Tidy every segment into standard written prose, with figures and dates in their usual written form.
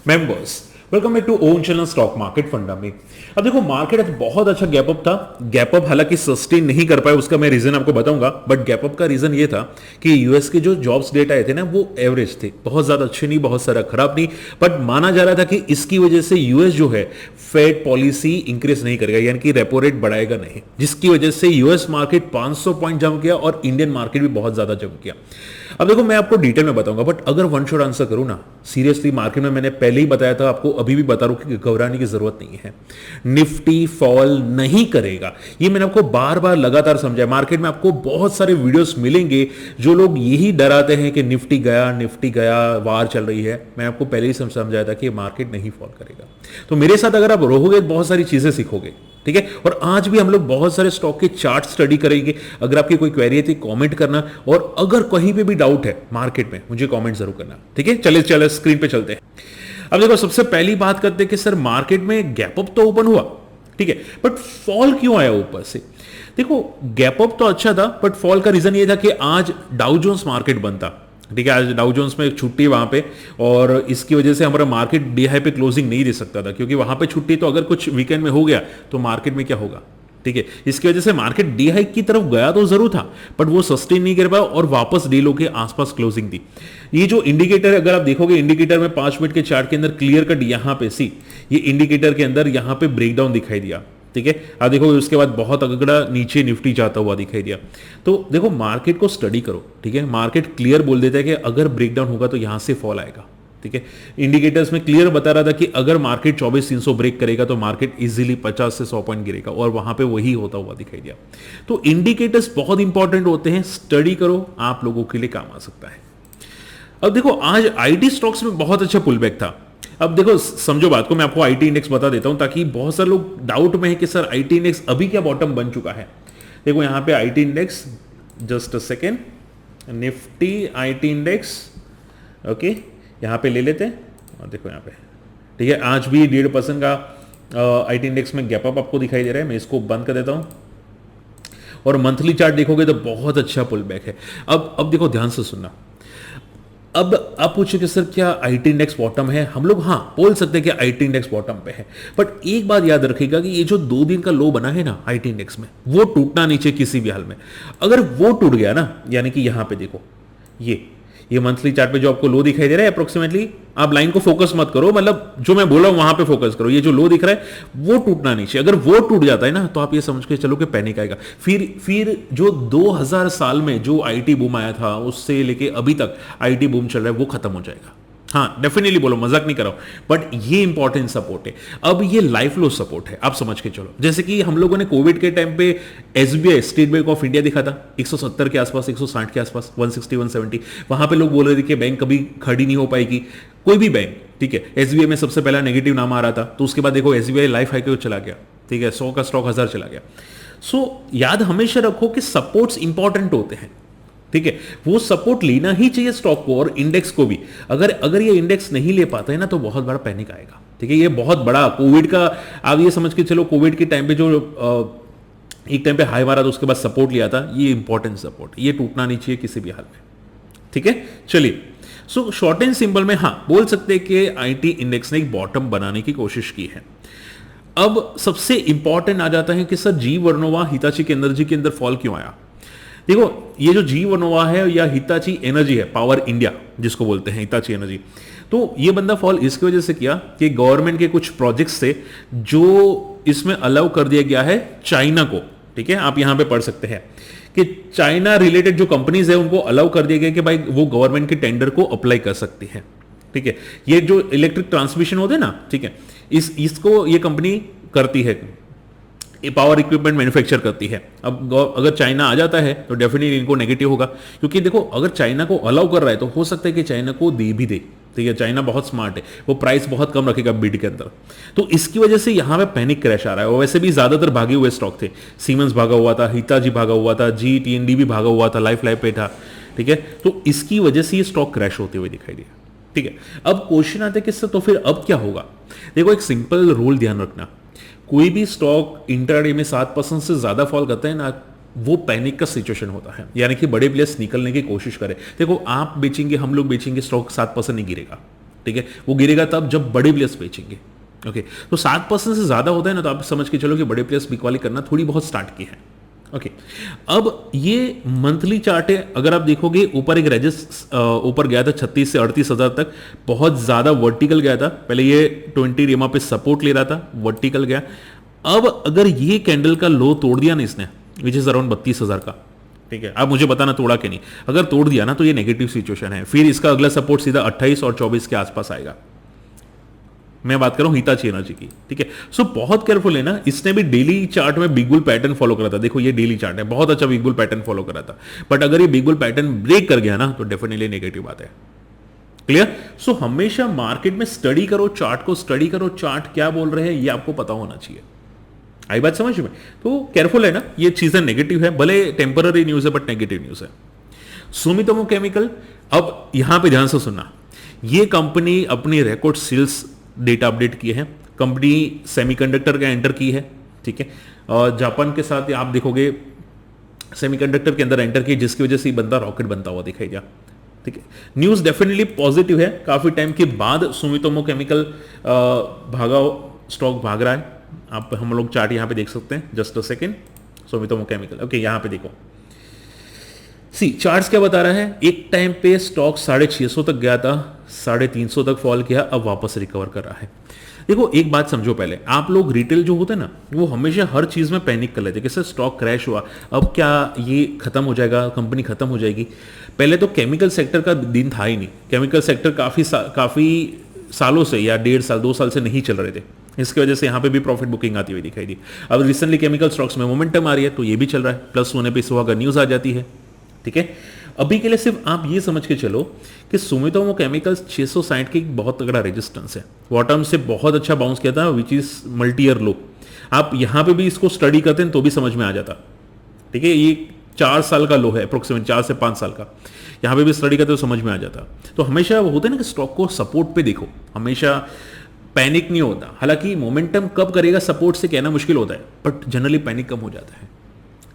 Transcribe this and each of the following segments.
Members, welcome back to own channel stock market funda में। अब देखो मार्केट आज बहुत अच्छा गैप अप था। गैप अप हालांकि सस्टेन नहीं कर पाए, उसका मैं रीजन आपको बताऊंगा, बट गैप अप का रीजन ये था कि यूएस के जो जॉब्स डेटा आए थे ना वो एवरेज थे, बहुत ज्यादा अच्छे नहीं, बहुत सारा खराब नहीं, बट माना जा रहा था कि इसकी वजह से यूएस जो है फेड पॉलिसी इंक्रीज नहीं करेगा, यानी कि रेपो रेट बढ़ाएगा नहीं, जिसकी वजह से यूएस मार्केट 500 पॉइंट जंप किया और इंडियन मार्केट भी बहुत ज्यादा जंप किया। अब देखो मैं आपको डिटेल में बताऊंगा, बट अगर वन शॉट आंसर करूं ना, सीरियसली मार्केट में मैंने पहले ही बताया था आपको, अभी भी बता रहा हूं कि घबराने की जरूरत नहीं है। निफ्टी फॉल नहीं करेगा, ये मैंने आपको बार बार लगातार समझाया। मार्केट में आपको बहुत सारे वीडियोस मिलेंगे जो लोग यही डराते हैं कि निफ्टी गया, वार चल रही है। मैं आपको पहले ही समझाया था कि मार्केट नहीं फॉल करेगा। तो मेरे साथ अगर आप रहोगे बहुत सारी चीजें सीखोगे, ठीक है। और आज भी हम लोग बहुत सारे स्टॉक के चार्ट स्टडी करेंगे। अगर आपकी कोई क्वेरी है तो कमेंट करना, और अगर कहीं पे भी डाउट है मार्केट में मुझे कमेंट जरूर करना, ठीक है। चले स्क्रीन पे चलते हैं। अब देखो सबसे पहली बात करते हैं कि सर मार्केट में गैप अप तो ओपन हुआ, ठीक है, बट फॉल क्यों आया ऊपर से? देखो गैप अप तो अच्छा था, बट फॉल का रीजन ये था कि आज डाउ जोन्स मार्केट बंद था, ठीक है। आज डाउ जोन्स में एक छुट्टी वहां पे, और इसकी वजह से हमारा मार्केट डी हाई पे क्लोजिंग नहीं दे सकता था, क्योंकि वहां पे छुट्टी, तो अगर कुछ वीकेंड में हो गया तो मार्केट में क्या होगा, ठीक है। इसकी वजह से मार्केट डी हाई की तरफ गया तो जरूर था, बट वो सस्टेन नहीं कर पाया और वापस डे लो के आसपास क्लोजिंग दी। ये जो इंडिकेटर अगर आप देखोगे, इंडिकेटर में 5 मिनट के चार्ट के अंदर क्लियर कट यहां पे ये इंडिकेटर के अंदर यहां पे ब्रेकडाउन दिखाई दिया, ठीक है। आप देखो उसके बाद बहुत अगड़ा नीचे निफ्टी जाता हुआ दिखाई दिया। तो देखो मार्केट को स्टडी करो, ठीक है। मार्केट क्लियर बोल देता है कि अगर ब्रेकडाउन होगा तो यहां से फॉल आएगा, ठीक है। इंडिकेटर्स में क्लियर बता रहा था कि अगर मार्केट 24,300 ब्रेक करेगा तो मार्केट इजीली 50 से 100 पॉइंट गिरेगा, और वहां पे वही होता हुआ दिखाई दिया। तो इंडिकेटर्स बहुत इंपॉर्टेंट होते हैं, स्टडी करो, आप लोगों के लिए काम आ सकता है। अब देखो आज आईटी स्टॉक्स में बहुत अच्छा पुल बैक था। अब देखो समझो बात को, मैं आपको आईटी इंडेक्स बता देता हूं, ताकि बहुत सारे लोग डाउट में है कि सर आईटी इंडेक्स अभी क्या बॉटम बन चुका है। देखो यहां पे IT index, just a second, Nifty IT index, okay, यहां पे ले लेते हैं, और देखो यहां पे, ठीक है, आज भी 1.5% का आईटी इंडेक्स में गैप अप आपको दिखाई दे रहा है। मैं इसको बंद कर देता हूं, और मंथली चार्ट देखोगे तो बहुत अच्छा पुल बैक है। अब देखो ध्यान से सुनना। अब आप पूछे कि सर क्या आईटी इंडेक्स बॉटम है? हम लोग हाँ बोल सकते हैं कि आईटी इंडेक्स बॉटम पे है, बट एक बात याद रखिएगा कि ये जो 2 दिन का लो बना है ना आईटी इंडेक्स में, वो टूटना नीचे किसी भी हाल में। अगर वो टूट गया ना, यानी कि यहां पे देखो ये मंथली चार्ट पे जो आपको लो दिखाई दे रहा है अप्रोक्सीमेटली, आप लाइन को फोकस मत करो, मतलब जो मैं बोला वहां पे फोकस करो। ये जो लो दिख रहा है वो टूटना नीचे, अगर वो टूट जाता है ना तो आप ये समझ के चलो कि पैनिक आएगा। फिर जो 2000 साल में जो आईटी बूम आया था उससे लेके अभी तक आईटी बूम चल रहा है वो खत्म हो जाएगा। हाँ डेफिनेटली, बोलो मजाक नहीं कर रहा हूं, बट ये इंपॉर्टेंट सपोर्ट है। अब ये लाइफ लो सपोर्ट है, आप समझ के चलो। जैसे कि हम लोगों ने कोविड के टाइम पे SBI, state bank of India दिखा था 170 के आसपास, 160 के आसपास, 160 170, वहां पे लोग बोल रहे थे कि बैंक कभी खड़ी नहीं हो पाएगी, कोई भी बैंक, ठीक है। एसबीआई में सबसे पहला नेगेटिव नाम आ रहा था, तो उसके बाद देखो एसबीआई लाइफ हाई को चला गया, ठीक है, 100 का स्टॉक 1000 चला गया। सो याद हमेशा रखो कि सपोर्ट्स इंपॉर्टेंट होते हैं, ठीक है। वो सपोर्ट लेना ही चाहिए स्टॉक को और इंडेक्स को भी। अगर ये इंडेक्स नहीं ले पाता है ना तो बहुत बड़ा पैनिक आएगा, ठीक है। ये बहुत बड़ा कोविड का, आप ये समझ के चलो, कोविड के टाइम पे जो एक टाइम पे हाई मारा था उसके बाद सपोर्ट लिया था, ये इंपॉर्टेंट सपोर्ट, ये टूटना नहीं चाहिए किसी भी हाल में, ठीक है। चलिए, सो शॉर्ट एंड सिंपल में हाँ बोल सकते हैं कि आईटी इंडेक्स ने एक बॉटम बनाने की कोशिश की है। अब सबसे इंपॉर्टेंट आ जाता है कि सर जी वर्नोवा हिताची एनर्जी के अंदर फॉल क्यों आया। देखो ये जो जी वर्नोवा है या हिताची एनर्जी है, पावर इंडिया जिसको बोलते हैं हिताची एनर्जी, तो ये बंदा फॉल इसकी वजह से किया कि गवर्नमेंट के कुछ प्रोजेक्ट्स थे जो इसमें अलाउ कर दिया गया है चाइना को, ठीक है। आप यहां पे पढ़ सकते हैं कि चाइना रिलेटेड जो कंपनीज है उनको अलाउ कर दिया गया कि भाई वो गवर्नमेंट के टेंडर को अप्लाई कर सकती है, ठीक है। ये जो इलेक्ट्रिक ट्रांसमिशन होते हैं ना, ठीक है, इसको ये कंपनी करती है, पावर इक्विपमेंट मैन्युफैक्चर करती है। अब अगर चाइना आ जाता है तो डेफिनेटली इनको नेगेटिव होगा, क्योंकि देखो अगर चाइना को अलाउ कर रहा है तो हो सकता है कि चाइना को दे भी दे, ठीक है। चाइना बहुत स्मार्ट है, वो प्राइस बहुत कम रखेगा बिड के अंदर, तो इसकी वजह से यहां पे पैनिक क्रैश आ रहा है। और वैसे भी ज्यादातर भागे हुए स्टॉक थे, सीमेंस भागा हुआ था, हिताची भागा हुआ था, जी टीएनडी भी भागा हुआ था, लाइफ पे था, ठीक है। तो इसकी वजह से ये स्टॉक क्रैश होते हुए दिखाई दिया, ठीक है। अब क्वेश्चन आते हैं किससे, तो फिर अब क्या होगा। देखो एक सिंपल रूल ध्यान रखना, कोई भी स्टॉक इंट्राडे में 7% से ज्यादा फॉल करता है ना, वो पैनिक का सिचुएशन होता है, यानी कि बड़े प्लेयर्स निकलने की कोशिश करें। देखो आप बेचेंगे, हम लोग बेचेंगे, स्टॉक 7% नहीं गिरेगा, ठीक है, वो गिरेगा तब जब बड़े प्लेयर्स बेचेंगे। ओके, तो 7% से ज्यादा होता है ना, तो आप समझ के चलो कि बड़े प्लेयर्स बिकवाली करना थोड़ी बहुत स्टार्ट की है। ओके, अब ये मंथली चार्ट है, अगर आप देखोगे ऊपर एक ऊपर गया था 36 से 38 हजार तक, बहुत ज्यादा वर्टिकल गया था। पहले ये 20 रेमा पे सपोर्ट ले रहा था, वर्टिकल गया। अब अगर ये कैंडल का लो तोड़ दिया ना इसने, विच इज अराउंड 32,000 का, ठीक है, आप मुझे बताना तोड़ा कि नहीं, अगर तोड़ दिया ना तो ये नेगेटिव सिचुएशन है। फिर इसका अगला सपोर्ट सीधा 28 और 24 के आसपास आएगा। मैं बात कर रहा हूं हिताची एनर्जी की, ठीक है। सो बहुत केयरफुल है ना, इसने भी डेली चार्ट में बिग बुल पैटर्न फॉलो करा था। देखो ये डेली चार्ट है, बहुत अच्छा बिग बुल पैटर्न फॉलो करा था, बट अगर ये बिग बुल पैटर्न ब्रेक कर गया ना तो डेफिनेटली नेगेटिव बात है। क्लियर? सो हमेशा मार्केट में स्टडी करो, चार्ट को स्टडी करो, चार्ट क्या बोल रहे हैं ये आपको पता होना चाहिए। आई बात समझ में? तो केयरफुल है ना, ये चीजें नेगेटिव है, भले टेम्पररी न्यूज है बट नेगेटिव न्यूज है। सुमितोमो केमिकल, अब यहां पे ध्यान से सुनना, ये कंपनी अपनी रिकॉर्ड सेल्स डेटा अपडेट किए हैं, कंपनी सेमीकंडक्टर का एंटर की है, ठीक है, और जापान के साथ आप देखोगे सेमीकंडक्टर के अंदर एंटर की, जिसकी वजह से ये बंदा रॉकेट बनता हुआ दिखाई दिया, ठीक है। न्यूज डेफिनेटली पॉजिटिव है, काफी टाइम के बाद सुमितोमो केमिकल स्टॉक भाग रहा है। आप हम लोग चार्ट यहां पे देख सकते हैं, just a second, Sumitomo chemical. Okay, यहां पे देखो, सी चार्ट्स क्या बता रहा है, एक टाइम पे स्टॉक 650 तक गया था, 350 तक फॉल किया, अब वापस रिकवर कर रहा है। देखो एक बात समझो, पहले आप लोग रिटेल जो होते हैं ना, वो हमेशा हर चीज में पैनिक कर लेते हैं, जैसे स्टॉक क्रैश हुआ, अब क्या ये खत्म हो जाएगा, कंपनी खत्म हो जाएगी। पहले तो केमिकल सेक्टर का दिन था ही नहीं, केमिकल सेक्टर काफी सालों से या 1.5 साल 2 साल से नहीं चल रहे थे, इसकी वजह से यहां पे भी प्रॉफिट बुकिंग आती हुई दिखाई दी। अब रिसेंटली केमिकल स्टॉक्स में मोमेंटम आ रही है, तो ये भी चल रहा है, प्लस होने पे सुबह का न्यूज आ जाती है, ठीक है। अभी के लिए सिर्फ आप ये समझ के चलो कि सुमितोमो केमिकल्स 660 की बहुत तगड़ा रेजिस्टेंस है, बॉटम से बहुत अच्छा बाउंस किया था, विच इज मल्टी ईयर लो। आप यहां पे भी इसको स्टडी करते हैं तो भी समझ में आ जाता, ठीक है। ये 4 साल का लो है, अप्रोक्सीमेट 4 से 5 साल का, यहां पे भी स्टडी करते तो समझ में आ जाता। तो हमेशा वो होता है ना कि स्टॉक को सपोर्ट पे देखो, हमेशा पैनिक नहीं होता। हालांकि मोमेंटम कब करेगा सपोर्ट से कहना मुश्किल होता है, बट जनरली पैनिक कम हो जाता है,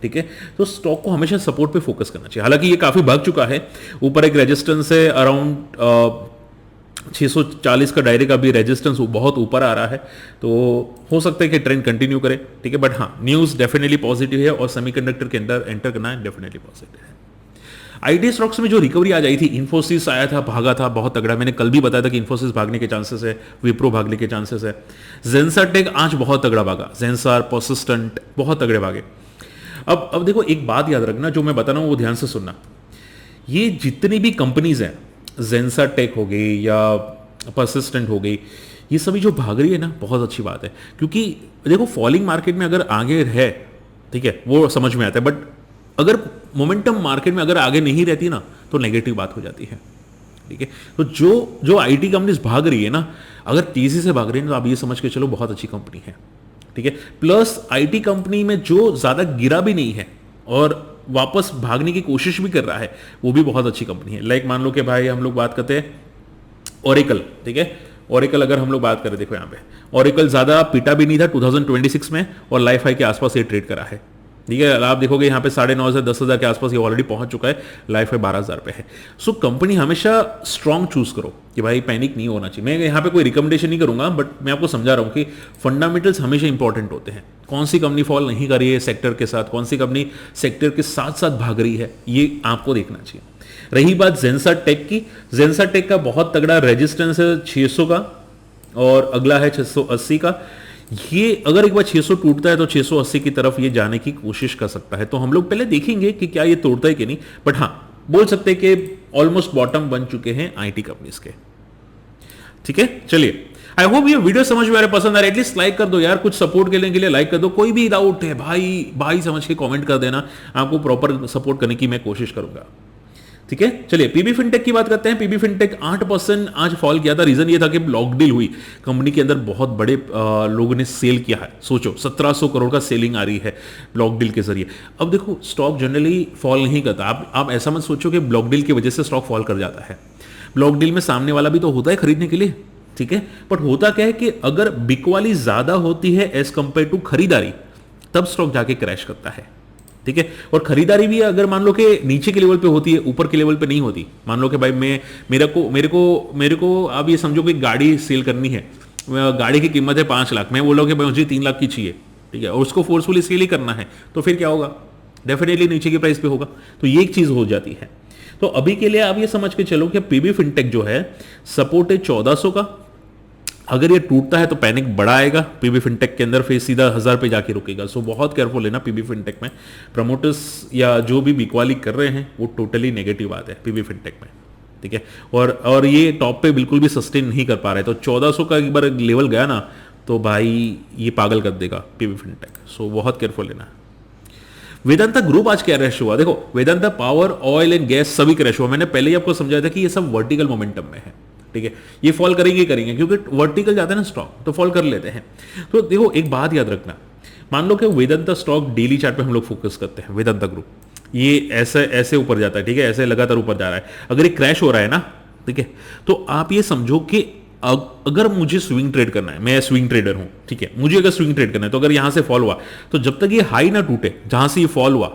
ठीक है। तो स्टॉक को हमेशा सपोर्ट पे फोकस करना चाहिए। हालांकि ये काफी भाग चुका है, ऊपर एक रेजिस्टेंस है अराउंड 640 का, डायरेक्ट अभी रेजिस्टेंस बहुत ऊपर आ रहा है, तो हो सकता है कि ट्रेंड कंटिन्यू करे, ठीक है। बट हाँ, न्यूज डेफिनेटली पॉजिटिव है और सेमीकंडक्टर के अंदर एंटर करना है डेफिनेटली पॉजिटिव है। आईटी स्टॉक्स में जो रिकवरी आज आई थी, इन्फोसिस आया था, भागा था बहुत तगड़ा, मैंने कल भी बताया था कि इन्फोसिस भागने के चांसेस है, विप्रो भागने के चांसेस है। जेंसर टेक आज बहुत तगड़ा भागा, जेंसर परसिस्टेंट बहुत तगड़े भागे। अब देखो एक बात याद रखना, जो मैं बता रहा हूं वो ध्यान से सुनना, ये जितनी भी कंपनीज हैं, जेंसर टेक हो गई या परसिस्टेंट हो गई, ये सभी जो भाग रही है ना, बहुत अच्छी बात है, क्योंकि देखो फॉलिंग मार्केट में अगर आगे है, ठीक है, वो समझ में आता है, बट अगर मोमेंटम मार्केट में अगर आगे नहीं रहती ना तो नेगेटिव बात हो जाती है, ठीक है। तो जो आईटी कंपनीज भाग रही है ना, अगर तेजी से भाग रही है तो आप ये समझ के चलो बहुत अच्छी कंपनी है, ठीक है। प्लस आईटी कंपनी में जो ज्यादा गिरा भी नहीं है और वापस भागने की कोशिश भी कर रहा है, वो भी बहुत अच्छी कंपनी है। लाइक मान लो कि भाई हम लोग बात करते हैं ओरेकल, ठीक है, ओरेकल अगर हम लोग बात करें, देखो यहाँ पे ओरेकल ज्यादा पिटा भी नहीं था 2026 में, और लाइफ हाई के आसपास ये ट्रेड करा है, ठीक है। आप देखोगे यहाँ पे 9,500 से 10,000 के आसपास ये ऑलरेडी पहुंच चुका है, लाइफ है 12,000 पे है। सो कंपनी हमेशा स्ट्रांग चूज करो कि भाई पैनिक नहीं होना चाहिए। मैं यहाँ पे कोई रिकमेंडेशन नहीं करूंगा, बट मैं आपको समझा रहा हूँ कि फंडामेंटल्स हमेशा इंपॉर्टेंट होते हैं। कौन सी कंपनी फॉल नहीं कर रही है सेक्टर के साथ, कौन सी कंपनी सेक्टर के साथ साथ भाग रही है, ये आपको देखना चाहिए। रही बात जेंसर टेक की, जेंसर टेक का बहुत तगड़ा रेजिस्टेंस है 600 का, और अगला है 680 का। ये अगर एक बार 600 टूटता है तो 680 की तरफ ये जाने की कोशिश कर सकता है, तो हम लोग पहले देखेंगे कि क्या ये तोड़ता है कि नहीं, बट हाँ बोल सकते हैं कि ऑलमोस्ट बॉटम बन चुके हैं आईटी कंपनीज के, ठीक है। चलिए, आई होप ये वीडियो समझ में आ रहा है, पसंद आ रहा है, एटलीस्ट लाइक कर दो यार, कुछ सपोर्ट के लिए लाइक कर दो। कोई भी डाउट है भाई समझ के कमेंट कर देना, आपको प्रॉपर सपोर्ट करने की मैं कोशिश करूंगा, ठीक है। चलिए पीबी फिनटेक की बात करते हैं। पीबी फिनटेक 8% आज फॉल किया था। रीजन ये था कि ब्लॉक डील हुई, कंपनी के अंदर बहुत बड़े लोगों ने सेल किया है। सोचो 1700 करोड़ का सेलिंग आ रही है ब्लॉक डील के जरिए। अब देखो स्टॉक जनरली फॉल नहीं करता, आप ऐसा मत सोचो कि ब्लॉक डील की वजह से स्टॉक फॉल कर जाता है। ब्लॉक डील में सामने वाला भी तो होता है खरीदने के लिए, ठीक है। बट होता क्या है कि अगर बिकवाली ज्यादा होती है एज कंपेयर टू खरीदारी, तब स्टॉक जाके क्रैश करता है, ठीक है। और खरीदारी भी अगर मान लो कि नीचे के लेवल पे होती है, ऊपर के लेवल पे नहीं होती, मान लो कि भाई मेरे को आप ये समझो कि गाड़ी सेल करनी है, गाड़ी की कीमत है 5 लाख, मैं बोला कि भाई मुझे 3 लाख की चाहिए, ठीक है, और उसको फोर्सफुली सेल ही करना है, तो फिर क्या होगा, डेफिनेटली नीचे की प्राइस पे होगा। तो ये एक चीज हो जाती है। तो अभी के लिए आप ये समझ के चलो कि पीबी फिनटेक जो है सपोर्ट है 1400 का, अगर ये टूटता है तो पैनिक बड़ा आएगा पीबी फिनटेक के अंदर, फिर सीधा 1000 पे जाके रुकेगा। सो बहुत केयरफुल लेना पीबी फिनटेक में। प्रमोटर्स या जो भी बिकवाली कर रहे हैं वो टोटली नेगेटिव बात है पीबी फिनटेक में, ठीक है। और ये टॉप पे बिल्कुल भी सस्टेन नहीं कर पा रहा है, तो 1400 का एक बार लेवल गया ना तो भाई ये पागल कर देगा पीबी फिनटेक। सो बहुत केयरफुल लेना है। वेदांता ग्रुप आज क्या क्रैश हुआ, देखो Vedanta power, oil and gas सभी क्रैश हुआ। मैंने पहले ही आपको समझाया था कि ये सब वर्टिकल मोमेंटम में है, ठीक है, ये फॉल करेंगे क्योंकि वर्टिकल जाता है ना स्टॉक, तो फॉल कर लेते हैं। तो देखो एक बात याद रखना, मान लो कि वेदांता स्टॉक डेली चार्ट पे हम लोग फोकस करते हैं, वेदांता ग्रुप ये ऐसे ऐसे ऊपर जाता है, ठीक है, ऐसे लगातार ऊपर जा रहा है, अगर ये क्रैश हो रहा है ना, ठीक है, तो आप ये समझो कि अगर मुझे स्विंग ट्रेड करना है, मैं स्विंग ट्रेडर हूं, ठीक है, मुझे अगर स्विंग ट्रेड करना है, तो अगर यहां से फॉल हुआ तो जब तक ये हाई ना टूटे जहां से ये फॉल हुआ,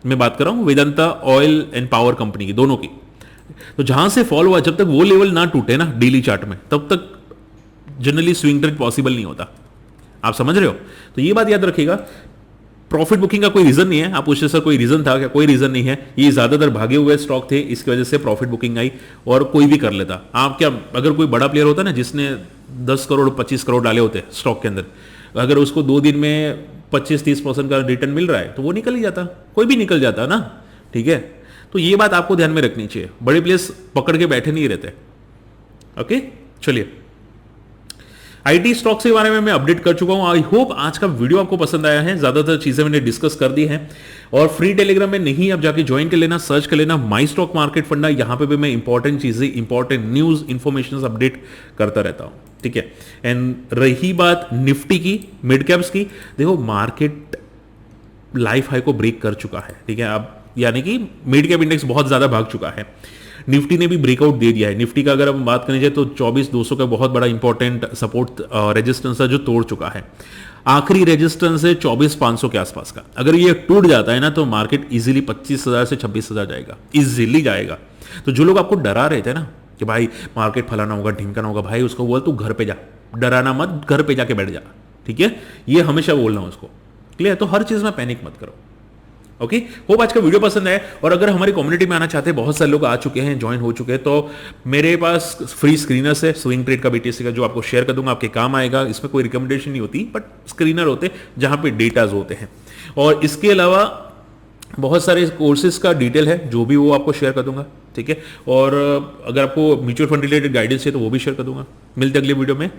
मैं बात कर रहा हूं Vedanta oil and power company की, दोनों की, तो जहां से फॉल हुआ जब तक वो लेवल ना टूटे ना डेली चार्ट में, तब तक जनरली स्विंग ट्रेड पॉसिबल नहीं होता। आप समझ रहे हो? तो ये बात याद रखिएगा। प्रॉफिट बुकिंग का कोई रीजन नहीं है, आप पूछते सर कोई रीजन था क्या, कोई रीजन नहीं है, ये ज्यादातर भागे हुए स्टॉक थे, इसकी वजह से प्रॉफिट बुकिंग आई, और कोई भी कर लेता। आप क्या, अगर कोई बड़ा प्लेयर होता ना जिसने 10 करोड़ 25 करोड़ डाले होते स्टॉक के अंदर, अगर उसको 2 दिन में 25-30% का रिटर्न मिल रहा है तो वो निकल ही जाता, कोई भी निकल जाता ना, ठीक है। तो ये बात आपको ध्यान में रखनी चाहिए, बड़े प्लेयर्स पकड़ के बैठे नहीं रहते। ओके, चलिए आईटी स्टॉक्स के बारे में मैं अपडेट कर चुका हूं। आई होप आज का वीडियो आपको पसंद आया है, ज्यादातर चीजें मैंने डिस्कस कर दी हैं। और फ्री टेलीग्राम में नहीं, आप जाके ज्वाइन कर लेना, सर्च कर लेना माई स्टॉक मार्केट फंडा, यहां पे भी मैं इंपॉर्टेंट चीजें, इंपॉर्टेंट न्यूज इंफॉर्मेशन अपडेट करता रहता हूं, ठीक है। एंड रही बात निफ्टी की, मिड कैप्स की, देखो मार्केट लाइफ हाई को ब्रेक कर चुका है, ठीक है, अब यानी कि मिड कैप इंडेक्स बहुत ज्यादा भाग चुका है। निफ्टी ने भी ब्रेकआउट दे दिया है। निफ्टी का अगर हम बात करें जाए तो 24,200 का बहुत बड़ा इंपॉर्टेंट सपोर्ट रेजिस्टेंस है जो तोड़ चुका है। आखिरी रेजिस्टेंस है 24,500 के आसपास का, अगर ये टूट जाता है ना तो मार्केट इजीली 25,000 से 26,000 जाएगा, इजीली जाएगा। तो जो लोग आपको डरा रहे थे ना कि भाई मार्केट फलाना होगा ढिमकाना होगा, भाई उसको बोल तू घर पे जा, डराना मत, घर पे जाके बैठ जा, ठीक है, ये हमेशा बोलना उसको, क्लियर। तो हर चीज में पैनिक मत करो। ओके, होप आज का वीडियो पसंद है। और अगर हमारी कम्युनिटी में आना चाहते हैं, बहुत सारे लोग आ चुके हैं, ज्वाइन हो चुके हैं, तो मेरे पास फ्री स्क्रीनर्स है स्विंग ट्रेड का, बीटीसी का, जो आपको शेयर कर दूंगा, आपके काम आएगा। इसमें कोई रिकमेंडेशन नहीं होती, बट स्क्रीनर होते हैं जहां पे डेटाज होते हैं। और इसके अलावा बहुत सारे कोर्सेज का डिटेल है, जो भी वो आपको शेयर कर दूंगा, ठीक है। और अगर आपको म्यूचुअल फंड रिलेटेड गाइडेंस है तो वो भी शेयर कर दूंगा। मिलते अगले वीडियो में।